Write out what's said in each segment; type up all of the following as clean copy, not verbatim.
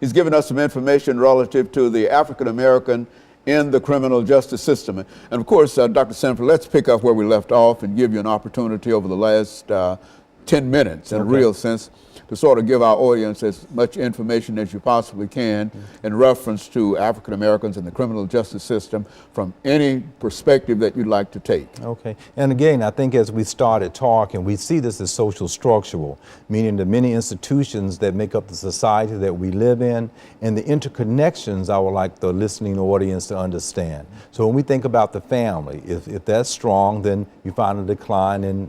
He's given us some information relative to the African American in the criminal justice system. And of course, Dr. Sanford, let's pick up where we left off and give you an opportunity over the last 10 minutes in a real sense to sort of give our audience as much information as you possibly can in reference to African Americans in the criminal justice system from any perspective that you'd like to take. Okay, and again, I think as we started talking, we see this as social structural, meaning the many institutions that make up the society that we live in and the interconnections I would like the listening audience to understand. So when we think about the family, if that's strong, then you find a decline in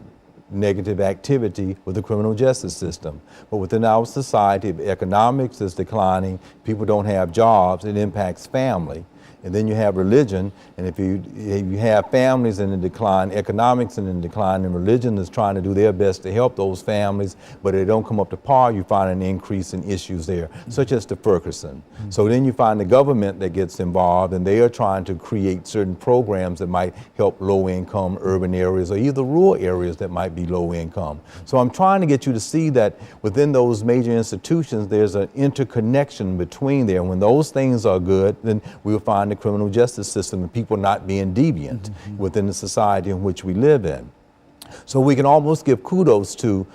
negative activity with the criminal justice system. But within our society, if economics is declining, people don't have jobs, it impacts family. And then you have religion, and if you have families in decline, economics in decline, and religion is trying to do their best to help those families, but they don't come up to par, you find an increase in issues there, such as the Ferguson. So then you find the government that gets involved, and they are trying to create certain programs that might help low-income urban areas or either rural areas that might be low income. So I'm trying to get you to see that within those major institutions, there's an interconnection between there. When those things are good, then we'll find the criminal justice system and people not being deviant within the society in which we live in. So we can almost give kudos to,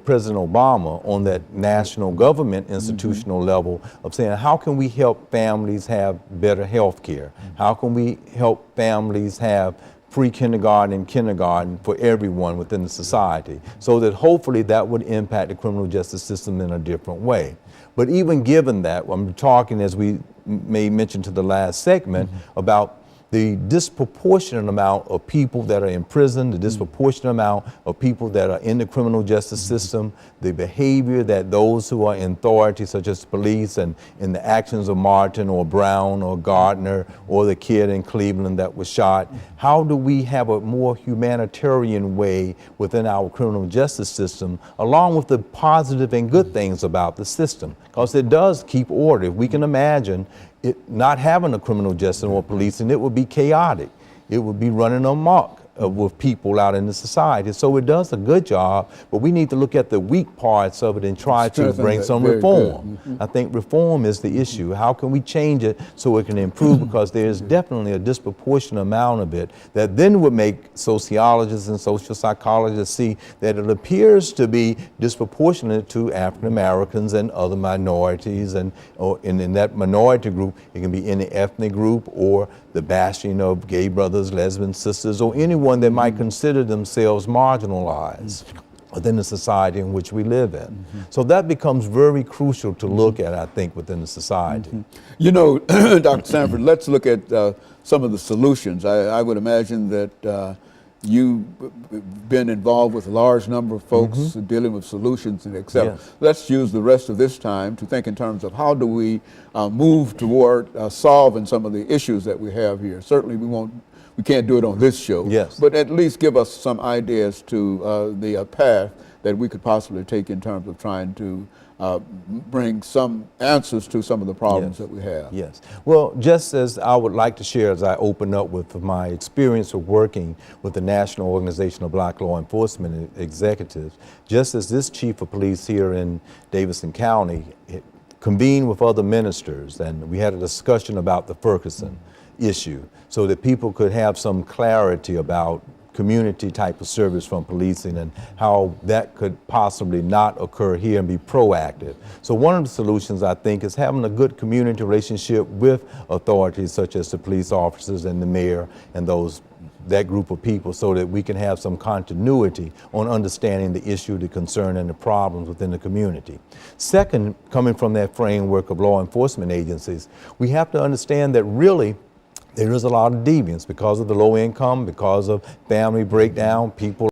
President Obama on that national government institutional level of saying, how can we help families have better health care? How can we help families have pre-kindergarten and kindergarten for everyone within the society, so that hopefully that would impact the criminal justice system in a different way. But even given that, I'm talking, as we may mention to the last segment, about the disproportionate amount of people that are in prison, the disproportionate amount of people that are in the criminal justice system, the behavior that those who are in authority, such as police, and in the actions of Martin or Brown or Gardner or the kid in Cleveland that was shot, how do we have a more humanitarian way within our criminal justice system, along with the positive and good things about the system? Because it does keep order. If we can imagine it not having a criminal justice or policing, it would be chaotic. It would be running amok with people out in the society. So it does a good job, but we need to look at the weak parts of it and try to bring some reform. I think reform is the issue. How can we change it so it can improve? Because there's definitely a disproportionate amount of it that then would make sociologists and social psychologists see that it appears to be disproportionate to African Americans and other minorities, and in that minority group, it can be any ethnic group or the bashing of gay brothers, lesbian sisters, or anyone that might consider themselves marginalized within the society in which we live in. So that becomes very crucial to look at, I think, within the society. Dr. Sanford, let's look at some of the solutions. I would imagine that you've been involved with a large number of folks dealing with solutions and et cetera. Yes. Let's use the rest of this time to think in terms of how do we move toward solving some of the issues that we have here. Certainly we can't do it on this show, but at least give us some ideas to the path that we could possibly take in terms of trying to bring some answers to some of the problems that we have. Yes. Well, just as I would like to share as I open up with my experience of working with the National Organization of Black Law Enforcement Executives, just as this chief of police here in Davidson County convened with other ministers, and we had a discussion about the Ferguson issue so that people could have some clarity about community type of service from policing and how that could possibly not occur here and be proactive. So one of the solutions, I think, is having a good community relationship with authorities such as the police officers and the mayor and that group of people, so that we can have some continuity on understanding the issue, the concern, and the problems within the community. Second, coming from that framework of law enforcement agencies, we have to understand that really there is a lot of deviance because of the low income, because of family breakdown. People